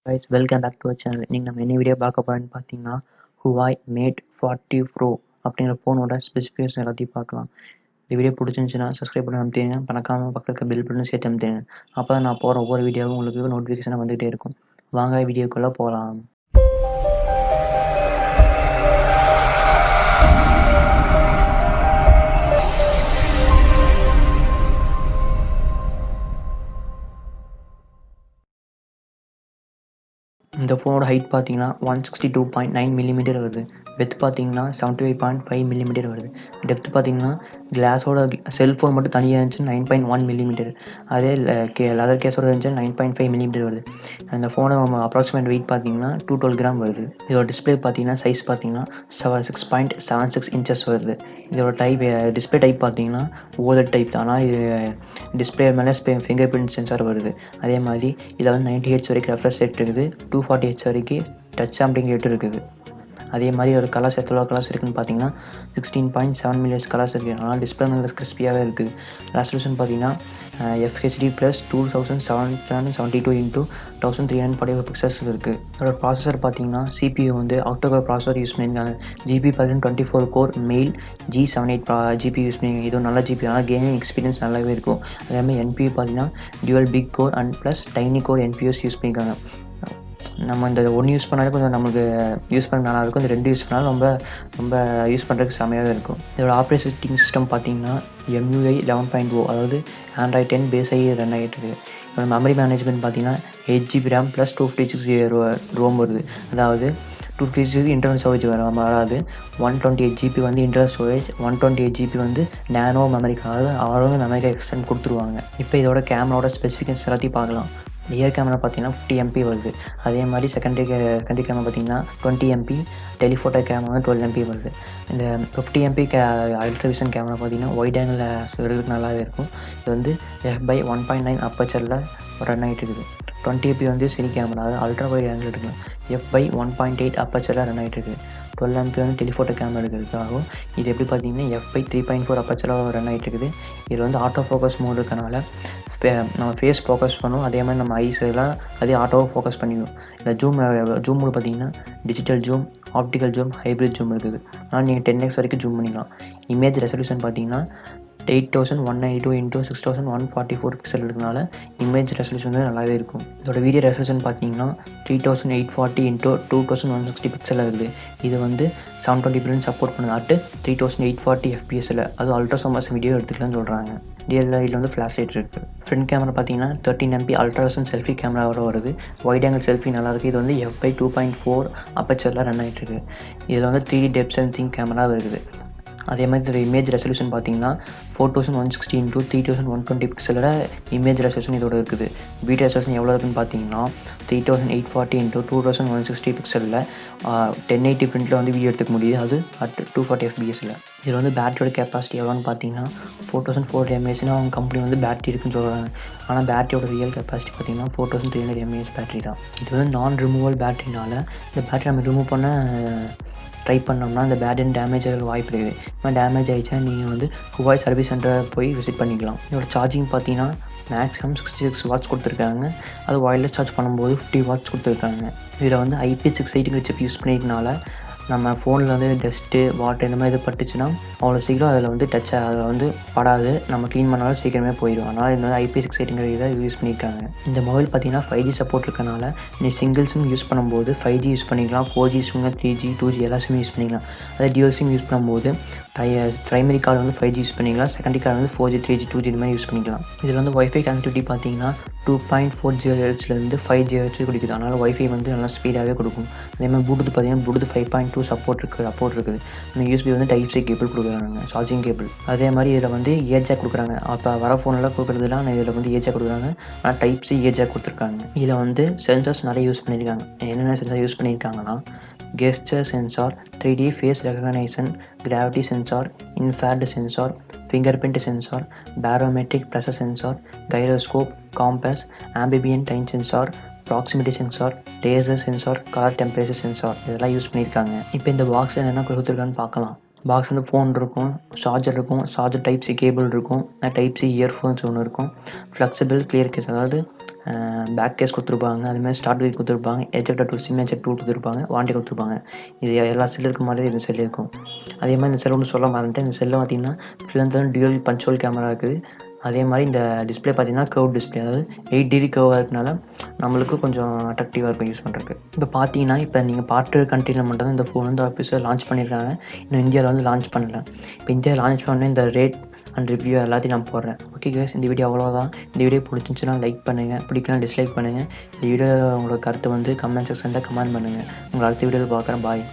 guys, welcome back to our channel. இன்னைக்கு நம்ம என்ன வீடியோ பார்க்க போறோம்னு பார்த்தீங்கன்னா Huawei Mate 40 Pro அப்படிங்கிற ஃபோனோட ஸ்பெசிஃபிகேஷன் எல்லாத்தையும் பார்க்கலாம். இந்த வீடியோ பிடிச்சிருந்துச்சுன்னா சப்ஸ்கிரைப் பண்ண அமுத்திடுங்க, மறக்காம பக்கத்துக்கு பெல் பட்டன் சேர்த்து அமுத்திடுங்க. அப்போ தான் நான் போகிற ஒவ்வொரு வீடியோவும் உங்களுக்கு நோட்டிஃபிகேஷன் வந்துகிட்டே இருக்கும். வாங்க வீடியோக்குள்ளே போகலாம். இந்த ஃபோனோட ஹைட் பார்த்தீங்கன்னா 162.9 மில்லிமீட்டர் வருது. வித் பார்த்தீங்கன்னா 75.5 மில்லிமீட்டர் வருது. டெப்த் பார்த்தீங்கன்னா கிளாஸோட செல்ஃபோன் மட்டும் தனியாக இருந்துச்சு 9.1 மில்லிமீட்டர். அதே லெதர் கேஸோட இருந்துச்சு 9.5 மில்லிமீட்டர் வருது. அந்த ஃபோனோட அப்ராக்சிமேட் வெயிட் பார்த்தீங்கன்னா 212 கிராம் வருது. இதோட டிஸ்பிளே பார்த்தீங்கன்னா சைஸ் பார்த்தீங்கன்னா 6.76 இன்ச்சஸ் வருது. இதோட டிஸ்பிளே டைப் பார்த்தீங்கன்னா OLED டைப் தான். ஆனால் இது டிஸ்பிளே மேலே ஃபிங்கர் பிரிண்ட் சென்சார் வருது. அதே மாதிரி இதில் வந்து 90 ஹெச் வரைக்கும் ரெஃப்ரெஷ் ரேட் இருக்குது, 240 ஹெச் வரைக்கும் டச் சாம்பிளிங் ரேட் இருக்குது. அதே மாதிரி ஒரு கலர்ஸ் எவ்வளோ கலர்ஸ் இருக்குதுன்னு பார்த்தீங்கன்னா 16.7 மில்லியன்ஸ் கலர்ஸ் இருக்குது. ஆனால் டிஸ்பிளே மேலே கிறிஸ்பியாகவே இருக்குது. ரெசல்யூஷன் பார்த்தீங்கன்னா FHD + 2772 × 1345 பிக்சல்ஸ் இருக்குது. அதோட ப்ராசஸர் பார்த்தீங்கன்னா CPU வந்து ஆக்டோகோர் ப்ராசஸர் யூஸ் பண்ணியிருக்காங்க. ஜிபி பார்த்தீங்கன்னா 24 core mail G78 GB use பண்ணியிருக்காங்க. இது நல்ல ஜிபி, ஆனால் கேமிங் எக்ஸ்பீரியன்ஸ் நல்லாவே இருக்கும். அதே மாதிரி NPU பார்த்தீங்கன்னா dual big core and plus tiny core NPUs use பண்ணியிருக்காங்க. நம்ம இந்த ஒன்று யூஸ் பண்ணாலே கொஞ்சம் நமக்கு யூஸ் பண்ண நல்லாயிருக்கும். இந்த 2 யூஸ் பண்ணாலும் ரொம்ப யூஸ் பண்ணுறதுக்கு செமையாகவே இருக்கும். இதோட ஆப்ரேட்டிங் சிஸ்டம் பார்த்தீங்கன்னா MUI 11.0, அதாவது Android 10 பேஸ் ஆகி ரன் ஆகிட்டு இருக்குது. இதோட மெமரி மேனேஜ்மெண்ட் பார்த்தீங்கன்னா 8GB RAM + 256 ROM வருது. அதாவது 256 இன்டர்னல் ஸ்டோரேஜ் வராது. 128GB வந்து இன்டர்னல் ஸ்டோரேஜ், 128GB வந்து நேனோ மெமரிக்காக அவங்க மெமரிக்காக எக்ஸ்டெண்ட் கொடுத்துருவாங்க. இப்போ இதோட கேமராவோட ஸ்பெசிஃபிகேஷன்ஸ் எல்லாத்தையும் பார்க்கலாம். ரியர் கேமரா பார்த்தீங்கன்னா 50 MP வருது. அதே மாதிரி செகண்டரி கேமரா பார்த்தீங்கன்னா 20 MP, டெலிஃபோட்டோ கேமரா வந்து 12 MP வருது. இந்த 50 MP அல்ட்ராவிஷன் கேமரா பார்த்தீங்கன்னா ஒயிட் ஆங்கிள் எடுக்கிறதுக்கு நல்லாவே இருக்கும். இது வந்து f/1.9 அப்பச்சரில் ரன் ஆகிட்டு இருக்குது. 20 MP வந்து சினி கேமரா, அதாவது அல்ட்ரா வைட் ஆங்கிள் எடுக்கலாம். f/1.8 அப்பச்சரில் ரன் ஆகிட்டு இருக்குது. 12 MP வந்து டெலிஃபோட்டோ கேமரா எடுக்கிறதுக்காகவும். இது எப்படி பார்த்தீங்கன்னா f/3.4 அப்பச்சரில் ரன் ஆகிட்டு இருக்குது. இதில் வந்து ஆட்டோ ஃபோக்கஸ் மோட் இருக்கனால நம்ம ஃபேஸ் ஃபோக்கஸ் பண்ணுவோம். அதே மாதிரி நம்ம ஐஸ் எல்லாம் அதே ஆட்டோவை ஃபோக்கஸ் பண்ணிடும். இந்த ஜூம் மோடு பார்த்தீங்கன்னா digital zoom, optical zoom, hybrid zoom இருக்குது. ஆனால் நீங்கள் 10x வரைக்கும் ஜூம் பண்ணிக்கலாம். இமேஜ் ரெசல்யூஷன் பார்த்தீங்கன்னா 8192 × 6144 பிக்சல் இருக்கனால இமேஜ் ரெசல்யூஷன் வந்து நல்லாவே இருக்கும். இதோட வீடியோ ரெசல்யூஷன் பார்த்தீங்கன்னா 3840 × 2160 பிக்சல் இருக்குது. இது வந்து 720p சப்போர்ட் பண்ணுது. At 3840 fps. அது அல்ட்ராசோமஸ் வீடியோ எடுத்துக்கலாம்னு சொல்கிறாங்க. இதில் வந்து ஃப்ளாஷ் லைட் இருக்குது. ஃப்ரண்ட் கேமரா பார்த்தீங்கன்னா 13 MP அல்ட்ராவிஷன் செல்ஃபி கேமராவோட வருது. வைட் ஆங்கிள் செல்ஃபி நல்லாயிருக்கு. இது வந்து f/2.4 அப்பச்சரில் ரன் ஆகிட்டு இருக்குது. இதில் வந்து 3D டெப்த் சென்சிங் கேமரா இருக்குது. அதே மாதிரி இதோட இமேஜ் ரெசல்யூஷன் பார்த்தீங்கன்னா 4160 × 3120 பிக்சலோட இமேஜ் ரெசல்யூஷன் இதோட இருக்குது. வீடியோ ரெசல்யூஷன் எவ்வளோ இருக்குன்னு பார்த்தீங்கன்னா 3840 × 2160 பிக்சலில் 1080 பிரிண்டில் வந்து வீடியோ எடுத்துக்க முடியுது. அது அட் 240 fps. இதில் வந்து பேட்டரியோட கெப்பாசிட்டி எவ்வளோன்னு பார்த்தீங்கன்னா 4400 mAh அவங்க கம்பெனி வந்து பேட்டரி இருக்குன்னு சொல்கிறாங்க. ஆனால் பேட்டரியோட ரியல் கெப்பாசிட்டி பார்த்தீங்கன்னா 4300 mAh பேட்டரி தான். இது வந்து நான் ரிமூவல் பேட்டரினால இந்த பேட்டரி நம்ம ரிமூவ் பண்ண ட்ரை பண்ணோம்னா இந்த பேட்டரி டேமேஜ் ஆகிற வாய்ப்பு இருக்குது. இப்போ டேமேஜ் ஆகிடுச்சா நீங்கள் வந்து Huawei சர்வீஸ் சென்டர் போய் விசிட் பண்ணிக்கலாம். இதோட சார்ஜிங் பார்த்தீங்கன்னா மேக்ஸிமம் 66 வாட்ஸ் கொடுத்துருக்காங்க. அது ஒயர்லெஸ் சார்ஜ் பண்ணும்போது 50 வாட்ஸ் கொடுத்துருக்காங்க. இதில் வந்து IP68 சிப் யூஸ் பண்ணிக்கிறதுனால நம்ம ஃபோனில் வந்து டஸ்ட்டு, வாட்டர் இந்த மாதிரி இது பட்டுச்சுன்னா அவ்வளோ சீக்கிரம் அதில் வந்து அதில் வந்து படாது. நம்ம க்ளீன் பண்ணாலும் சீக்கிரமே போயிடும். அதனால் இது வந்து IP68 இதை யூஸ் பண்ணியிருக்காங்க. இந்த மொபைல் பார்த்தீங்கன்னா 5G சப்போர்ட் இருக்கனால நீ சிங்கிள் சிம் யூஸ் பண்ணும்போது 5G யூஸ் பண்ணிக்கலாம், 4G யூஸ் பண்ணிக்கலாம், 3G 2G எல்லா சிம் யூஸ் பண்ணிக்கலாம். அதே டியூவல் சிம் யூஸ் பண்ணும்போது ப்ரைமரி கார்டு வந்து 5G யூஸ் பண்ணிக்கலாம், செகண்டரி கார்டு வந்து 4G 3G 2G இந்த மாதிரி யூஸ் பண்ணிக்கலாம். இதில் வந்து வைஃபை கனெக்டிவிட்டி பார்த்தீங்கன்னா 2.4 GHz 5 GHz கொடுக்குது. அதனால் வைஃபை வந்து நல்லா ஸ்பீடாகவே கொடுக்கும். அதே மாதிரி ப்ளூடூத் பார்த்தீங்கன்னா ப்ளூடூத் 5.2 சப்போர்ட் இருக்குது. இந்த USB வந்து Type-C கேபிள் கொடுக்குறாங்க, சார்ஜிங் கேபிள். அதே மாதிரி இதில் வந்து ஏஜாக் கொடுக்குறாங்க. அப்போ வர ஃபோனெல்லாம் கொடுக்குறதுலாம் இதில் வந்து ஏஜாக் கொடுக்குறாங்க. ஆனால் Type-C ஏஜாக் கொடுத்துருக்காங்க. இதில் வந்து சென்சார்ஸ் நிறைய யூஸ் பண்ணியிருக்காங்க. என்னென்ன சென்சார் யூஸ் பண்ணியிருக்காங்கன்னா gesture sensor, 3D face recognition, gravity sensor, infrared sensor, fingerprint sensor, barometric pressure sensor, gyroscope, compass, ambient time sensor, proximity sensor, laser sensor, color temperature sensor இதெல்லாம் use பண்ணியிருக்காங்க. இப்போ இந்த box என்னென்ன கொடுத்துருக்கான்னு பார்க்கலாம். Box வந்து phone இருக்கும், charger இருக்கும், charger Type-C cable இருக்கும், Type-C இயர்ஃபோன்ஸ் ஒன்று இருக்கும், ஃப்ளெக்சிபிள் கிளியர் கேஸ், அதாவது பேக் கேஸ் கொடுத்துருப்பாங்க, அதுமாதிரி ஸ்டார்ட் கைட் கொடுத்துருப்பாங்க, ejector tool, sim eject tool கொடுத்துருப்பாங்க, வாரண்டி கொடுத்துருப்பாங்க. இது எல்லா செல்லு இருக்க மாதிரி இந்த செல்லு இருக்கும். அதே மாதிரி இந்த செல்லு ஒன்று சொல்ல மறந்துட்டேன். இந்த செல்லில் பார்த்தீங்கன்னா full and full dual punch hole camera இருக்குது. அதே மாதிரி இந்த டிஸ்பிளே பார்த்தீங்கன்னா கர்வ் டிஸ்பிளே, அதாவது 8 டிகிரி கர்வாக இருக்கனால நம்மளுக்கு கொஞ்சம் அட்ராக்டிவாக இருக்கும் யூஸ் பண்ணுறதுக்கு. இப்போ பார்த்தீங்கன்னா இப்போ நீங்கள் பார்த்து கண்ட்ரியில் மட்டும் தான் இந்த ஃபோன் வந்து ஆஃபீஸில் லான்ச் பண்ணியிருக்காங்க. இன்னும் இந்தியாவில் வந்து லான்ச் பண்ணல. இப்போ இந்தியாவில் லான்ச் பண்ண இந்த ரேட் அண்ட் ரிவ்யூ எல்லாத்தையும் நான் போடுறேன். ஓகே கைஸ், இந்த வீடியோ அவ்வளோதான். இந்த வீடியோ பிடிச்சிருந்துச்சுன்னா லைக் பண்ணுங்கள், பிடிக்கலாம் டிஸ்லைக் பண்ணுங்கள். இந்த வீடியோ உங்களோட கருத்தை வந்து கமெண்ட் செக்ஷனில் கமெண்ட் பண்ணுங்கள். உங்களை அடுத்த வீடியோவில் பார்க்குறேன். பாய்.